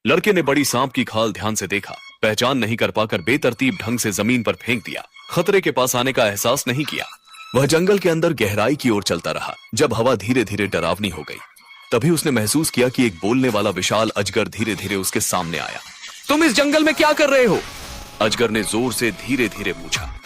लड़के ने बड़ी सांप की खाल ध्यान से देखा, पहचान नहीं कर पाकर बेतरतीब ढंग से जमीन पर फेंक दिया। खतरे के पास आने का एहसास नहीं किया। वह जंगल के अंदर गहराई की ओर चलता रहा। जब हवा धीरे धीरे डरावनी हो गई, तभी उसने महसूस किया कि एक बोलने वाला विशाल अजगर धीरे धीरे उसके सामने आया। तुम इस जंगल में क्या कर रहे हो? अजगर ने जोर से धीरे धीरे पूछा।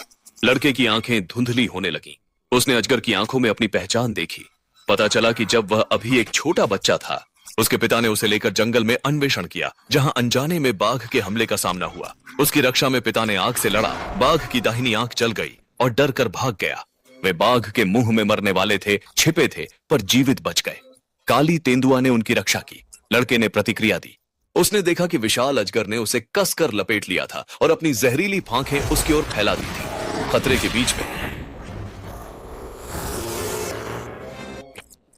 लड़के की आंखें धुंधली होने लगीं। उसने अजगर की आंखों में अपनी पहचान देखी। पता चला कि जब वह अभी एक छोटा बच्चा था, उसके पिता ने उसे लेकर जंगल में अन्वेषण किया, जहां अनजाने में बाघ के हमले का सामना हुआ। उसकी रक्षा में पिता ने आग से लड़ा। बाघ की दाहिनी आंख जल गई और डर कर भाग गया। वे बाघ के मुंह में मरने वाले थे, छिपे थे, पर जीवित बच गए। काली तेंदुआ ने उनकी रक्षा की। लड़के ने प्रतिक्रिया दी। उसने देखा कि विशाल अजगर ने उसे कसकर लपेट लिया था और अपनी जहरीली फांखें उसकी ओर फैला दी थी। खतरे के बीच में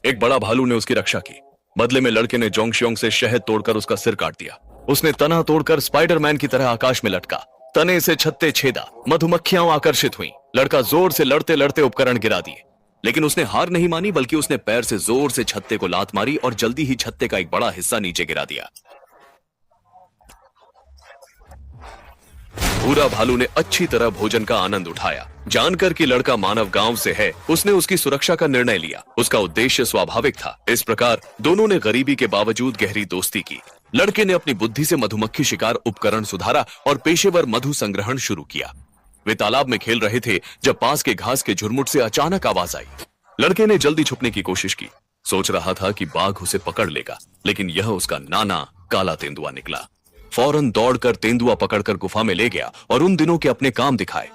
एक बड़ा भालू ने उसकी रक्षा की। बदले में लड़के ने जोंगश्योंग से शहद तोड़कर उसका सिर काट दिया। उसने तना तोड़कर स्पाइडरमैन की तरह आकाश में लटका। तने से छत्ते छेदा, मधुमक्खियां आकर्षित हुईं। लड़का जोर से लड़ते लड़ते उपकरण गिरा दिए, लेकिन उसने हार नहीं मानी, बल्कि उसने पैर से जोर से छत्ते को लात मारी और जल्दी ही छत्ते का एक बड़ा हिस्सा नीचे गिरा दिया। भूरा भालू ने अच्छी तरह भोजन का आनंद उठाया। जानकर कि लड़का मानव गांव से है, उसने उसकी सुरक्षा का निर्णय लिया। उसका उद्देश्य स्वाभाविक था। इस प्रकार दोनों ने गरीबी के बावजूद गहरी दोस्ती की। लड़के ने अपनी बुद्धि से मधुमक्खी शिकार उपकरण सुधारा और पेशेवर मधु संग्रहण शुरू किया। वे तालाब में खेल रहे थे जब पास के घास के झुरमुट से अचानक आवाज आई। लड़के ने जल्दी छुपने की कोशिश की। सोच रहा था कि बाघ उसे पकड़ लेगा, लेकिन यह उसका नाना काला तेंदुआ निकला। फौरन दौड़कर तेंदुआ पकड़कर गुफा में ले गया और उन दिनों के अपने काम दिखाए।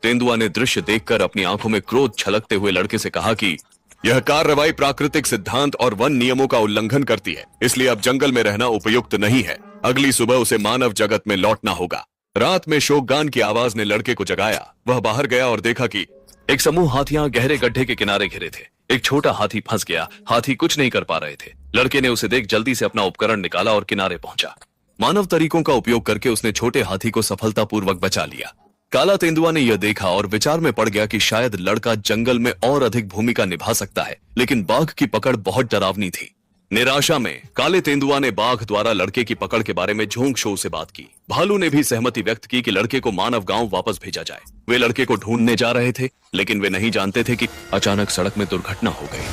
तेंदुआ ने दृश्य देखकर अपनी आंखों में क्रोध छलकते हुए लड़के से कहा कि यह कार्रवाई प्राकृतिक सिद्धांत और वन नियमों का उल्लंघन करती है, इसलिए अब जंगल में रहना उपयुक्त नहीं है। अगली सुबह उसे मानव जगत में लौटना होगा। रात में शोकगान की आवाज ने लड़के को जगाया। वह बाहर गया और देखा कि एक समूह हाथियां गहरे गड्ढे के किनारे घिरे थे। एक छोटा हाथी फंस गया। हाथी कुछ नहीं कर पा रहे थे। लड़के ने उसे देख जल्दी से अपना उपकरण निकाला और किनारे पहुंचा। मानव तरीकों का उपयोग करके उसने छोटे हाथी को सफलतापूर्वक बचा लिया। काला तेंदुआ ने यह देखा और विचार में पड़ गया कि शायद लड़का जंगल में और अधिक भूमिका निभा सकता है, लेकिन बाघ की पकड़ बहुत डरावनी थी। निराशा में काले तेंदुआ ने बाघ द्वारा लड़के की पकड़ के बारे में झोंक-शों से बात की। भालू ने भी सहमति व्यक्त की कि लड़के को मानव गांव वापस भेजा जाए। वे लड़के को ढूंढने जा रहे थे, लेकिन वे नहीं जानते थे कि अचानक सड़क में दुर्घटना हो गई।